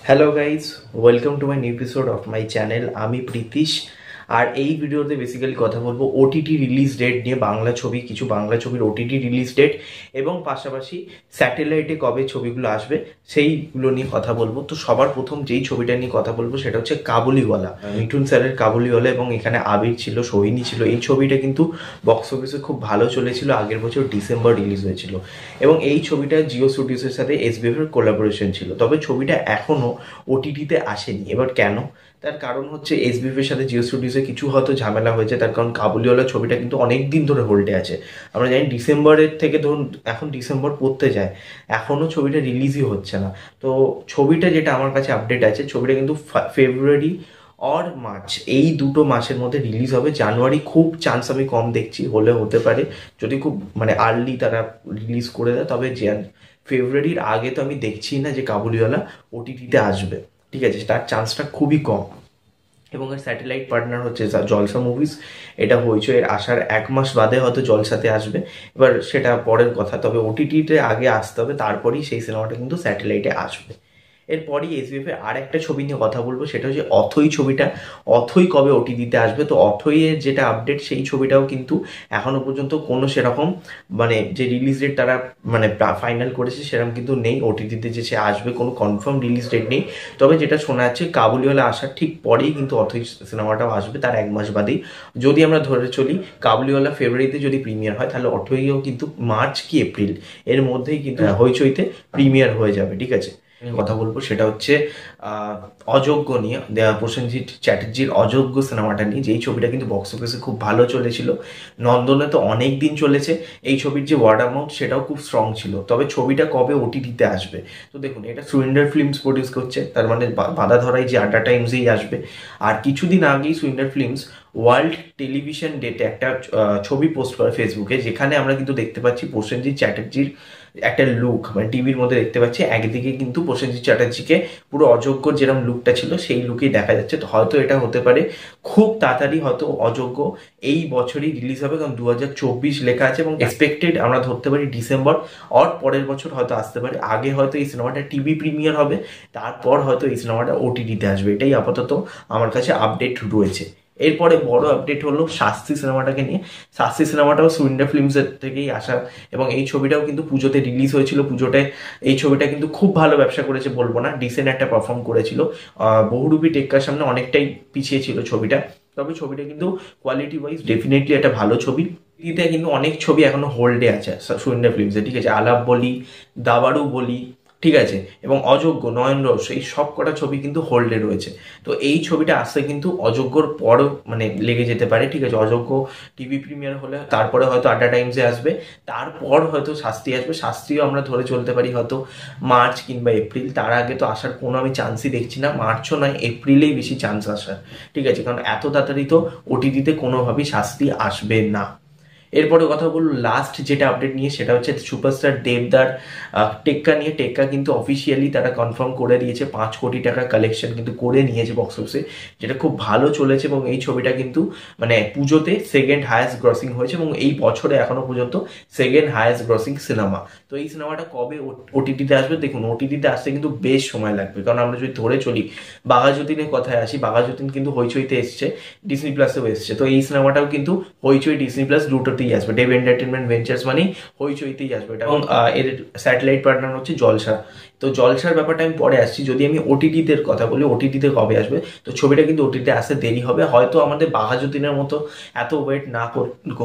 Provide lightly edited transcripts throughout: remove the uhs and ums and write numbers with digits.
Hello guys, welcome to my new episode of my channel. আমি প্রীতিশ। আর এই ভিডিওতে basically কথা বলবো ওটিটি রিলিজ ডেট নিয়ে, বাংলা ছবি, কিছু বাংলা ছবির ওটিটি রিলিজ ডেট এবং পাশাপাশি স্যাটেলাইটে কবে ছবিগুলো আসবে সেইগুলো নিয়ে কথা বলবো। তো সবার প্রথম যেই ছবিটা নিয়ে কথা বলবো সেটা হচ্ছে কাবুলিওয়ালা, মিঠুন স্যারের কাবুলিওয়ালা, এবং এখানে আবির ছিল, সোহিনী ছিল। এই ছবিটা কিন্তু বক্স অফিসে খুব ভালো চলেছিল, আগের বছর ডিসেম্বর রিলিজ হয়েছিল এবং এই ছবিটা জিও স্টুডিওসের সাথে এসবিএফ এর কোলাবোরেশন ছিল। তবে ছবিটা এখনো ওটিটিতে আসেনি। এবার কেন? তার কারণ হচ্ছে এসবিএফ এর সাথে জিও স্টুডিওসে কিছু হয়তো ঝামেলা হয়েছে। তার কারণ কাবুলিওয়ালা ছবিটা কিন্তু অনেক দিন ধরে হোল্ডে আছে। আমরা জানি ডিসেম্বরের থেকে ধরুন, এখন ডিসেম্বর পড়তে যায়, এখনো ছবিটা রিলিজই হচ্ছে না। তো ছবিটা যেটা আমার কাছে আপডেট আছে, ছবিটা কিন্তু ফেব্রুয়ারি অর মার্চ, এই দুটো মাসের মধ্যে রিলিজ হবে। জানুয়ারি খুব চান্স আমি কম দেখছি, হলে হতে পারে যদি খুব আর্লি তারা রিলিজ করে দেয়। তবে ফেব্রুয়ারির আগে তো আমি দেখছি না যে কাবুলিওয়ালা ওটিটিতে আসবে। ঠিক আছে, তার চান্সটা খুবই কম। এবং এর স্যাটেলাইট পার্টনার হচ্ছে জলসা মুভিজ। এটা হইচই এর আসার এক মাস বাদে হয়তো জলসাতে আসবে, এবার সেটা পরের কথা। তবে ওটিটিতে আগে আসতে হবে, তারপরেই সেই সিনেমাটা কিন্তু স্যাটেলাইটে আসবে। এরপরই এসবিএফ এর আর একটা ছবি নিয়ে কথা বলবো, সেটা হচ্ছে অথৈ ছবিটা। অথৈ কবে ওটিটিতে আসবে? তো অথৈয়ের যেটা আপডেট, সেই ছবিটাও কিন্তু এখনো পর্যন্ত কোনো সেরকম যে রিলিজ ডেট তারা ফাইনাল করেছে সেরকম কিন্তু নেই। ওটিটিতে যে সে আসবে কোনো কনফার্ম রিলিজ ডেট নেই। তবে যেটা শোনা যাচ্ছে কাবুলিওয়ালা আসার ঠিক পরেই কিন্তু অথৈ সিনেমাটাও আসবে, তার এক মাস বাদেই। যদি আমরা ধরে চলি কাবুলিওয়ালা ফেব্রুয়ারিতে যদি প্রিমিয়ার হয়, তাহলে অথৈও কিন্তু মার্চ কি এপ্রিল এর মধ্যেই কিন্তু হইচইতে প্রিমিয়ার হয়ে যাবে। ঠিক আছে, কথা বলবো সেটা হচ্ছে অযোগ্য নিয়ে, প্রসেনজিৎ চ্যাটার্জির অযোগ্য সিনেমাটা নিয়ে। যেই ছবিটা কিন্তু বক্স অফিসে খুব ভালো চলেছিল, নন্দনে তো অনেক দিন চলেছে। এই ছবির যে ওয়ার্ড অ্যামাউন্ট সেটাও খুব স্ট্রং ছিল। তবে ছবিটা কবে ওটিটিতে আসবে? তো দেখুন, এটা সুইন্ডার ফিল্মস প্রডিউস করছে, তার মানে বাধা ধরাই যে আড্ডা টাইমসেই আসবে। আর কিছুদিন আগেই সুইন্ডার ফিল্মস ওয়ার্ল্ড টেলিভিশন ডেটে একটা ছবি পোস্ট করে ফেসবুকে, যেখানে আমরা কিন্তু দেখতে পাচ্ছি প্রসেনজিৎ চ্যাটার্জির একটা লুক, টিভির মধ্যে দেখতে পাচ্ছি। একদিকে কিন্তু প্রসেনজিৎ চ্যাটার্জিকে পুরো অযোগ্য যেরকম লুকটা ছিল সেই লুকেই দেখা যাচ্ছে। তো হয়তো এটা হতে পারে খুব তাড়াতাড়ি, হয়তো অযোগ্য এই বছরই রিলিজ হবে, কারণ 2024 লেখা আছে এবং এক্সপেক্টেড আমরা ধরতে পারি ডিসেম্বর অর পরের বছর হয়তো আসতে পারে। আগে হয়তো এই সিনেমাটা টিভি প্রিমিয়ার হবে, তারপর হয়তো এই সিনেমাটা ওটিটিতে আসবে। এটাই আপাতত আমার কাছে আপডেট রয়েছে। এরপরে বড় আপডেট হলো শাস্তি সিনেমাটাকে নিয়ে। শাস্তি সিনেমাটাও সুইন্ডার ফিল্মসের থেকেই আসা এবং এই ছবিটাও কিন্তু পুজোতে রিলিজ হয়েছিল। পুজোতে এই ছবিটা কিন্তু খুব ভালো ব্যবসা করেছে বলবো না, ডিসেন্ট একটা পারফর্ম করেছিল। বহুরূপী টেক্কার সামনে অনেকটাই পিছিয়ে ছিল ছবিটা। তবে ছবিটা কিন্তু কোয়ালিটি ওয়াইজ ডেফিনেটলি একটা ভালো ছবি। দিতে কিন্তু অনেক ছবি এখনো হোল্ডে আছে সুইন্ডার ফিল্মসে। ঠিক আছে, আলাপ বলি, দাবারু বলি, ঠিক আছে, এবং অযোগ্য, নয়ন রহস্য, এই সব কটা ছবি কিন্তু হোল্ডে রয়েছে। তো এই ছবিটা আসতে কিন্তু অযোগ্যর পরও লেগে যেতে পারে। ঠিক আছে, অযোগ্য টিভি প্রিমিয়ার হলে তারপরে হয়তো আড্ডা টাইমসে আসবে, তারপর হয়তো শাস্তি আসবে। শাস্তিও আমরা ধরে চলতে পারি হয়তো মার্চ কিংবা এপ্রিল, তার আগে তো আসার কোনো আমি চান্সই দেখছি না। মার্চও নয়, এপ্রিলেই বেশি চান্স আসার। ঠিক আছে, কারণ এত তাড়াতাড়ি তো ওটিটিতে কোনোভাবেই শাস্তি আসবে না। এরপরে কথা বলবো লাস্ট যেটা আপডেট নিয়ে, সেটা হচ্ছে সুপারস্টার দেবদার টেক্কা নিয়ে। টেক্কা কিন্তু অফিসিয়ালি তারা কনফার্ম করে দিয়েছে 5 কোটি টাকা কালেকশন কিন্তু করে নিয়েছে বক্স অফিসে, যেটা খুব ভালো চলেছে। এবং এই ছবিটা কিন্তু পুজোতে সেকেন্ড হায়েস্ট গ্রসিং হয়েছে এবং এই বছরে এখনো পর্যন্ত সেকেন্ড হায়েস্ট গ্রসিং সিনেমা। তো এই সিনেমাটা কবে ওটিটিতে আসবে? দেখুন, ওটিটিতে আসতে কিন্তু বেশ সময় লাগবে, কারণ আমরা যদি ধরে চলি, বাঘাযতীনের কথায় আসি, বাঘাযতীন কিন্তু হইচইতে এসছে, ডিসনি প্লাসেও এসছে। তো এই সিনেমাটাও কিন্তু হইচই, ডিসনি প্লাস দুটোতেই আসবে। দেব এন্টারটেনমেন্ট ভেঞ্চার্স মানেই হইচইতেই আসবে এটা। এবং এর স্যাটেলাইট পার্টনার হচ্ছে জলসা। তো জলসার ব্যাপারটা আমি পরে আসছি। যদি আমি ওটিটিতে কথা বলি, ওটিটিতে কবে আসবে, তো ছবিটা কিন্তু ওটিটিতে আসতে দেরি হবে। হয়তো আমাদের বাঘাযতীনের মতো এত ওয়েট না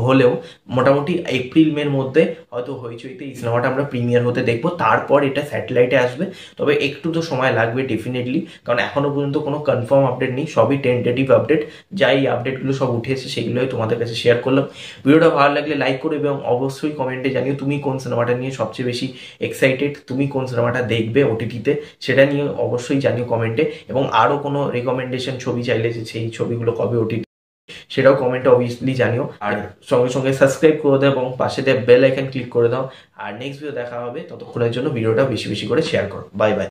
হলেও মোটামুটি এপ্রিল মের মধ্যে হয়তো হইচইতে এই সিনেমাটা আমরা প্রিমিয়ার হতে দেখবো। তারপর এটা স্যাটেলাইটে আসবে। তবে একটু তো সময় লাগবে ডেফিনেটলি, কারণ এখনো পর্যন্ত কোনো কনফার্ম আপডেট নেই, সবই টেন্টেটিভ আপডেট। যাই আপডেটগুলো সব উঠে এসে সেগুলোই তোমাদের কাছে শেয়ার করলাম। ভিডিওটা ভালো লাগলে লাইক করো এবং অবশ্যই কমেন্টে জানিও তুমি কোন সিনেমাটা নিয়ে সবচেয়ে বেশি এক্সাইটেড, তুমি কোন সিনেমাটা দেখবে ওটিটিতে, সেটা নিয়ে অবশ্যই জানিও কমেন্টে। এবং আরও কোনো রেকমেন্ডেশন ছবি চাইলে যে সেই ছবিগুলো কবে ওটিটি, সেটাও কমেন্টে অবভিয়াসলি জানিও। আর সঙ্গে সঙ্গে সাবস্ক্রাইব করে দাও এবং পাশে দেওয়া বেল আইকন ক্লিক করে দাও। আর নেক্সট ভিডিও দেখা হবে, ততক্ষণের জন্য ভিডিওটা বেশি বেশি করে শেয়ার করো। Bye bye.